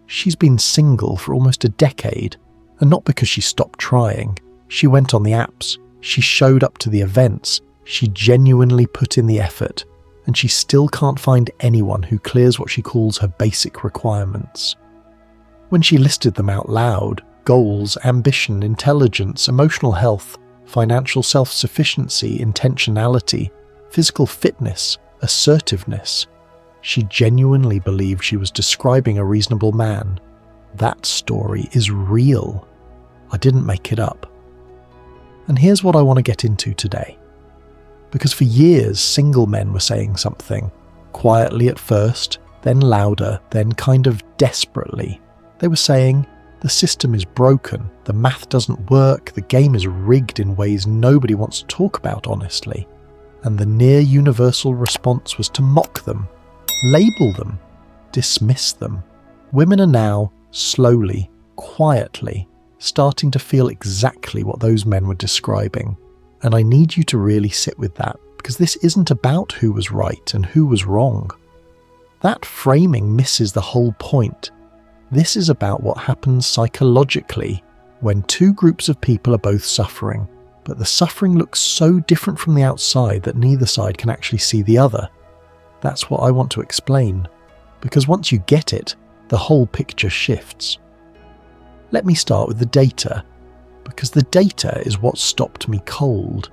She's been single for almost a decade, and not because she stopped trying. She went on the apps, she showed up to the events, she genuinely put in the effort, and she still can't find anyone who clears what she calls her basic requirements. When she listed them out loud, goals, ambition, intelligence, emotional health, financial self-sufficiency, intentionality, physical fitness, assertiveness, she genuinely believed she was describing a reasonable man. That story is real. I didn't make it up. And here's what I want to get into today. Because for years, single men were saying something, quietly at first, then louder, then kind of desperately. They were saying, the system is broken, the math doesn't work, the game is rigged in ways nobody wants to talk about honestly. And the near universal response was to mock them, label them, dismiss them. Women are now, slowly, quietly, starting to feel exactly what those men were describing. And I need you to really sit with that, because this isn't about who was right and who was wrong. That framing misses the whole point. This is about what happens psychologically when two groups of people are both suffering, but the suffering looks so different from the outside that neither side can actually see the other. That's what I want to explain, because once you get it, the whole picture shifts. Let me start with the data, because the data is what stopped me cold.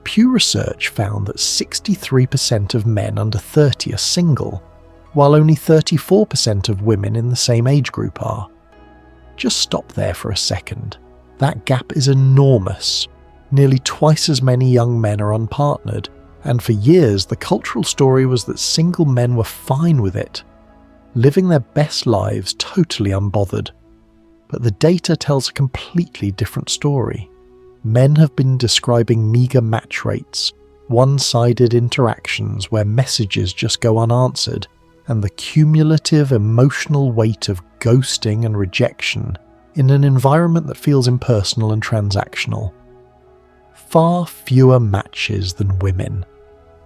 Pew Research found that 63% of men under 30 are single, while only 34% of women in the same age group are. Just stop there for a second. That gap is enormous. Nearly twice as many young men are unpartnered, and for years the cultural story was that single men were fine with it, living their best lives totally unbothered. But the data tells a completely different story. Men have been describing meagre match rates, one-sided interactions where messages just go unanswered, and the cumulative emotional weight of ghosting and rejection in an environment that feels impersonal and transactional. Far fewer matches than women.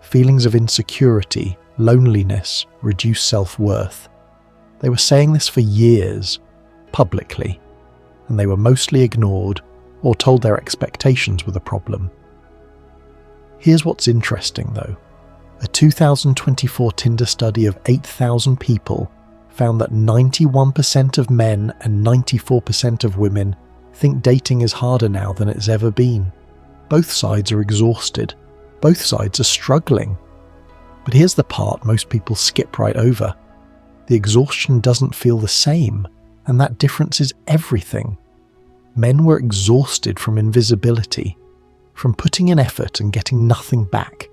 Feelings of insecurity, loneliness, reduced self-worth. They were saying this for years, publicly, and they were mostly ignored or told their expectations were the problem. Here's what's interesting though. A 2024 Tinder study of 8,000 people found that 91% of men and 94% of women think dating is harder now than it's ever been. Both sides are exhausted. Both sides are struggling. But here's the part most people skip right over. The exhaustion doesn't feel the same, and that difference is everything. Men were exhausted from invisibility, from putting in effort and getting nothing back,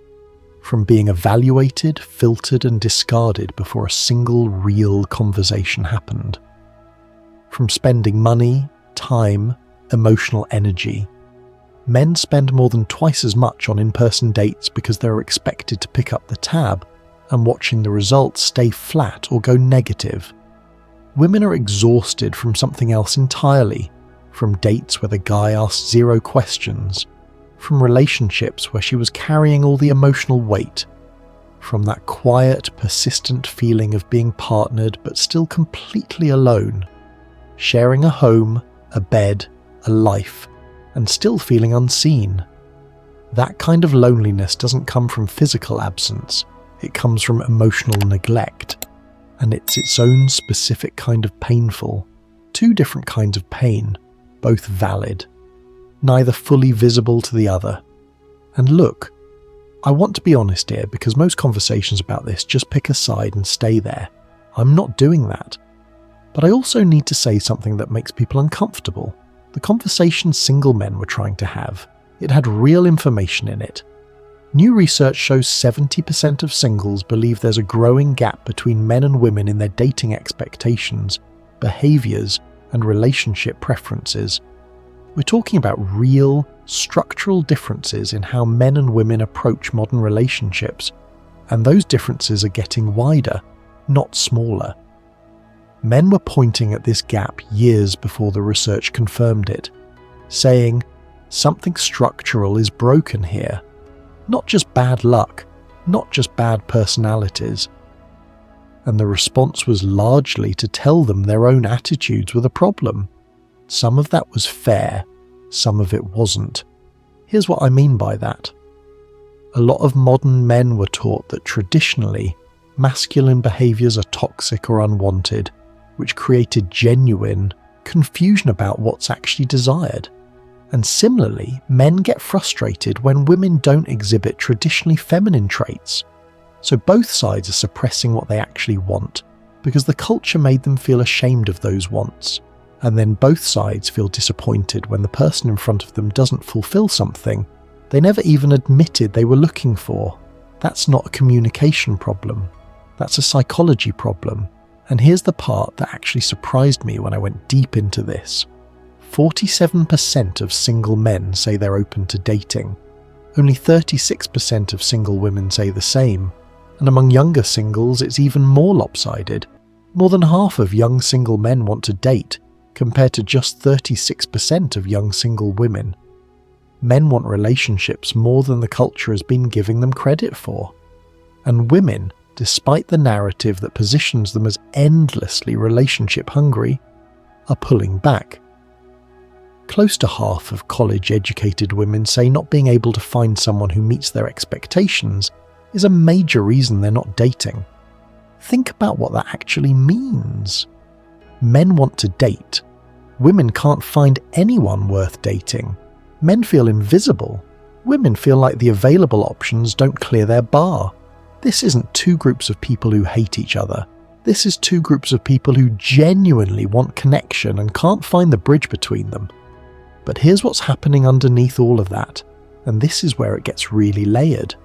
from being evaluated, filtered and discarded before a single real conversation happened, from spending money, time, emotional energy. Men spend more than twice as much on in-person dates because they're expected to pick up the tab, and watching the results stay flat or go negative. Women are exhausted from something else entirely, from dates where the guy asked 0 questions, from relationships where she was carrying all the emotional weight, from that quiet, persistent feeling of being partnered but still completely alone, sharing a home, a bed, a life, and still feeling unseen. That kind of loneliness doesn't come from physical absence, it comes from emotional neglect, and it's its own specific kind of painful. 2 different kinds of pain, both valid, neither fully visible to the other. And look, I want to be honest here because most conversations about this just pick a side and stay there. I'm not doing that. But I also need to say something that makes people uncomfortable. The conversation single men were trying to have, it had real information in it. New research shows 70% of singles believe there's a growing gap between men and women in their dating expectations, behaviours, and relationship preferences. We're talking about real, structural differences in how men and women approach modern relationships, and those differences are getting wider, not smaller. Men were pointing at this gap years before the research confirmed it, saying, something structural is broken here. Not just bad luck, not just bad personalities. and the response was largely to tell them their own attitudes were the problem. Some of that was fair, some of it wasn't. Here's what I mean by that. A lot of modern men were taught that traditionally, masculine behaviours are toxic or unwanted, which created genuine confusion about what's actually desired. And similarly, men get frustrated when women don't exhibit traditionally feminine traits. So both sides are suppressing what they actually want, because the culture made them feel ashamed of those wants. And then both sides feel disappointed when the person in front of them doesn't fulfill something they never even admitted they were looking for. That's not a communication problem. That's a psychology problem. And here's the part that actually surprised me when I went deep into this. 47% of single men say they're open to dating. Only 36% of single women say the same. And among younger singles, it's even more lopsided. More than half of young single men want to date, compared to just 36% of young single women. Men want relationships more than the culture has been giving them credit for. And women, despite the narrative that positions them as endlessly relationship hungry, are pulling back. Close to half of college-educated women say not being able to find someone who meets their expectations is a major reason they're not dating. Think about what that actually means. Men want to date. Women can't find anyone worth dating. Men feel invisible. Women feel like the available options don't clear their bar. This isn't two groups of people who hate each other. This is two groups of people who genuinely want connection and can't find the bridge between them. But here's what's happening underneath all of that, and this is where it gets really layered.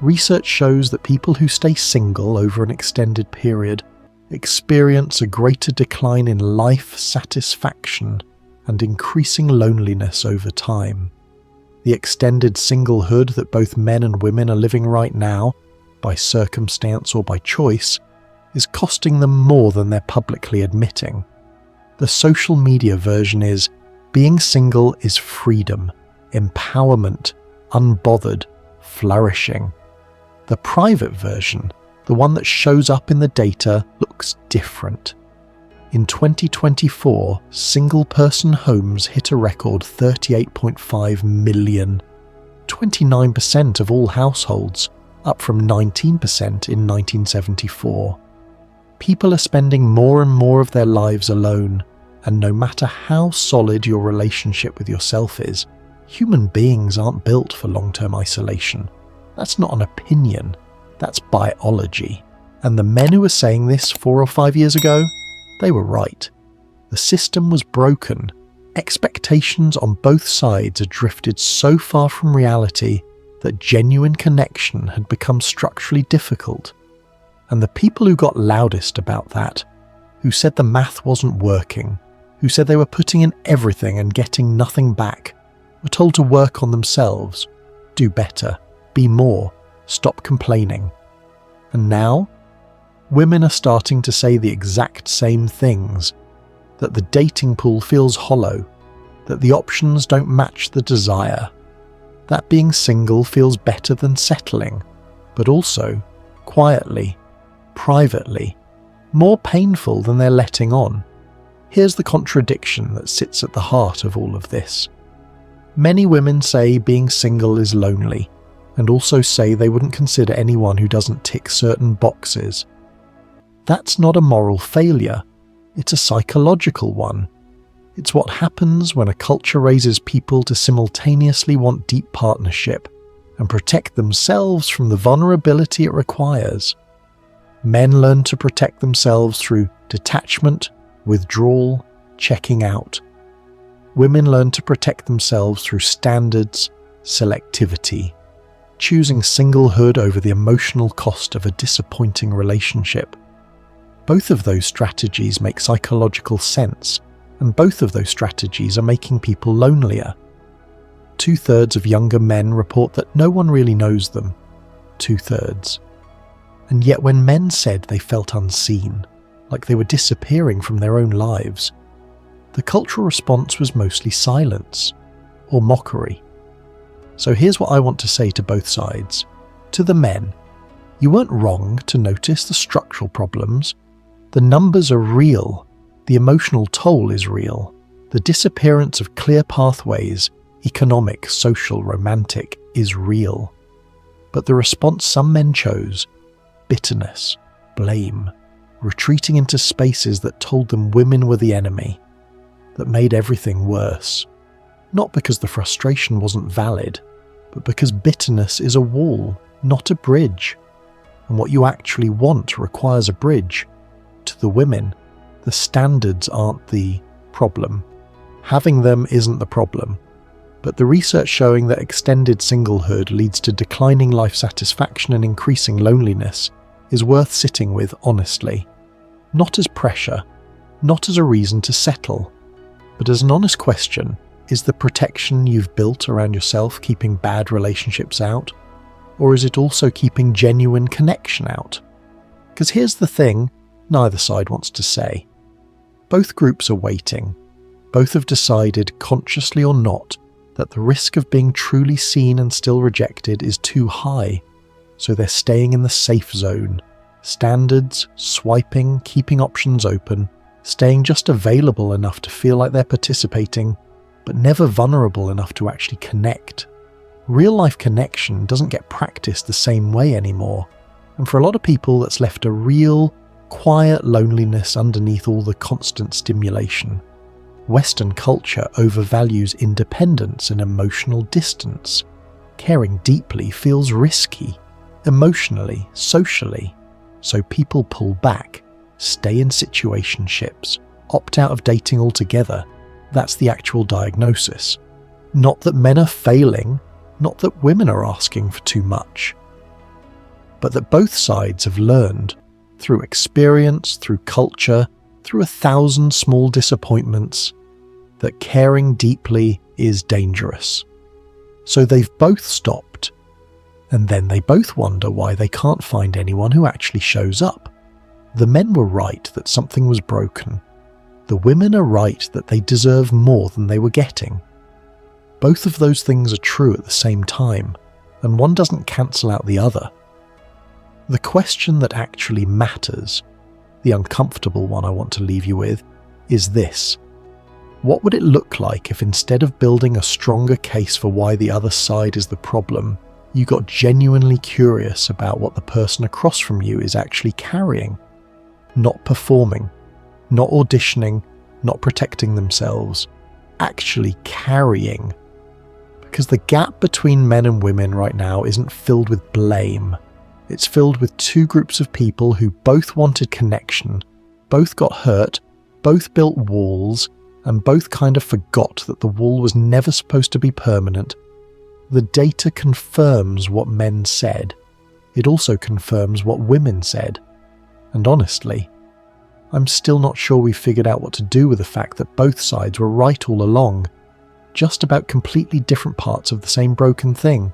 Research shows that people who stay single over an extended period experience a greater decline in life satisfaction and increasing loneliness over time. The extended singlehood that both men and women are living right now, by circumstance or by choice, is costing them more than they're publicly admitting. The social media version is, being single is freedom, empowerment, unbothered, flourishing. The private version, the one that shows up in the data, looks different. In 2024, single-person homes hit a record 38.5 million, 29% of all households, up from 19% in 1974. People are spending more and more of their lives alone, and no matter how solid your relationship with yourself is, human beings aren't built for long-term isolation. That's not an opinion, that's biology. And the men who were saying this 4 or 5 years ago, they were right. The system was broken. Expectations on both sides had drifted so far from reality that genuine connection had become structurally difficult. And the people who got loudest about that, who said the math wasn't working, who said they were putting in everything and getting nothing back, were told to work on themselves, do better, be more, stop complaining. And now, women are starting to say the exact same things, that the dating pool feels hollow, that the options don't match the desire, that being single feels better than settling, but also, quietly, privately, more painful than they're letting on. Here's the contradiction that sits at the heart of all of this. Many women say being single is lonely, and also say they wouldn't consider anyone who doesn't tick certain boxes. That's not a moral failure, it's a psychological one. It's what happens when a culture raises people to simultaneously want deep partnership and protect themselves from the vulnerability it requires. Men learn to protect themselves through detachment, withdrawal, checking out. Women learn to protect themselves through standards, selectivity, choosing singlehood over the emotional cost of a disappointing relationship. Both of those strategies make psychological sense, and both of those strategies are making people lonelier. 2/3 of younger men report that no one really knows them. 2/3. And yet when men said they felt unseen, like they were disappearing from their own lives, the cultural response was mostly silence, or mockery. So here's what I want to say to both sides. To the men, You weren't wrong to notice the structural problems. The numbers are real. The emotional toll is real. The disappearance of clear pathways, economic, social, romantic, is real. But the response some men chose, bitterness, blame, retreating into spaces that told them women were the enemy, that made everything worse. Not because the frustration wasn't valid, but because bitterness is a wall, not a bridge. And what you actually want requires a bridge. To the women, the standards aren't the problem. Having them isn't the problem. But the research showing that extended singlehood leads to declining life satisfaction and increasing loneliness is worth sitting with honestly. Not as pressure, not as a reason to settle, but as an honest question: is the protection you've built around yourself keeping bad relationships out? Or is it also keeping genuine connection out? Because here's the thing neither side wants to say. Both groups are waiting. Both have decided, consciously or not, that the risk of being truly seen and still rejected is too high, so they're staying in the safe zone. Standards, swiping, keeping options open, staying just available enough to feel like they're participating, but never vulnerable enough to actually connect. Real-life connection doesn't get practiced the same way anymore, and for a lot of people that's left a real, quiet loneliness underneath all the constant stimulation. Western culture overvalues independence and emotional distance. Caring deeply feels risky, emotionally, socially, so people pull back, stay in situationships, opt out of dating altogether. That's the actual diagnosis. Not that men are failing, not that women are asking for too much, but that both sides have learned, through experience, through culture, through 1,000 small disappointments, that caring deeply is dangerous. So they've both stopped, and then they both wonder why they can't find anyone who actually shows up. The men were right that something was broken. The women are right that they deserve more than they were getting. Both of those things are true at the same time, and one doesn't cancel out the other. The question that actually matters, the uncomfortable one I want to leave you with, is this. What would it look like if instead of building a stronger case for why the other side is the problem, you got genuinely curious about what the person across from you is actually carrying? Not performing, not auditioning, not protecting themselves, actually carrying. Because the gap between men and women right now isn't filled with blame. It's filled with two groups of people who both wanted connection, both got hurt, both built walls, and both kind of forgot that the wall was never supposed to be permanent. The data confirms what men said. It also confirms what women said. And honestly, I'm still not sure we've figured out what to do with the fact that both sides were right all along, just about completely different parts of the same broken thing.